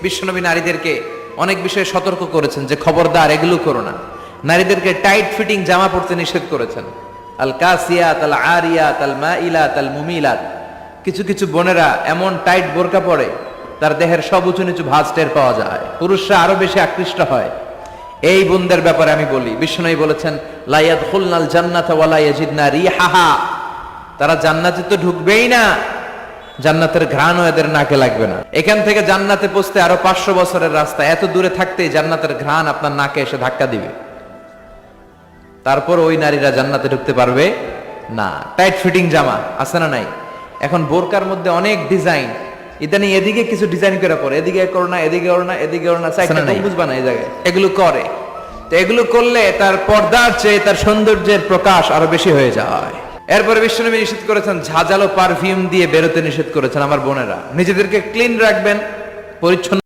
বিশ্বনবী নারীদেরকে অনেক বিষয়ে সতর্ক করেছেন যে খবরদার এগুলো করো না। নারীদেরকে টাইট ফিটিং জামা পরতে নিষেধ করেছেন। আল কাসিয়াত আল আরিয়াত আল মাইলাত আল মুমিলাত। কিছু কিছু বোনেরা এমন টাইট বোরকা পরে তার দেহের সব উঁচু নিচু ভাঁজ টের পাওয়া যায়, পুরুষরা আরো বেশি আকৃষ্ট হয়। এই বোনদের ব্যাপারে আমি বলি, বিশ্বনবী বলেছেন লা ইয়াদখুলনাল জান্নাতা ওয়া লা ইয়াজিদনা রিহাহা। তারা জান্নাতে তো ঢুকবেই না, জান্নাতের ঘ্রাণও এদের নাকে লাগবে না। এখান থেকে জান্নাতে পৌঁছতে আরো 500 বছরের রাস্তা, এত দূরে থাকতেই জান্নাতের ঘ্রাণ আপনার নাকে এসে ধাক্কা দিবে। তারপর ওই নারীরা জান্নাতে ঢুকতে পারবে না। টাইট ফিটিং জামা আছে না নাই? এখন বোরকার মধ্যে অনেক ডিজাইন, ইদানি এদিকে কিছু ডিজাইন করে পরে, এদিকে করো না, এদিকে করো না, এদিকে করো না, সাইডটা বুঝবা না এই জায়গায় এগুলো করে। তো এগুলো করলে তার পর্দার চেয়ে তার সৌন্দর্যের প্রকাশ আরো বেশি হয়ে যায়। এরপরে বিশ্বনবী নিষেধ করেছেন ঝাঁঝালো পারফিউম দিয়ে বেরোতে নিষেধ করেছেন। আমার বোনেরা নিজেদেরকে ক্লিন রাখবেন, পরিচ্ছন্ন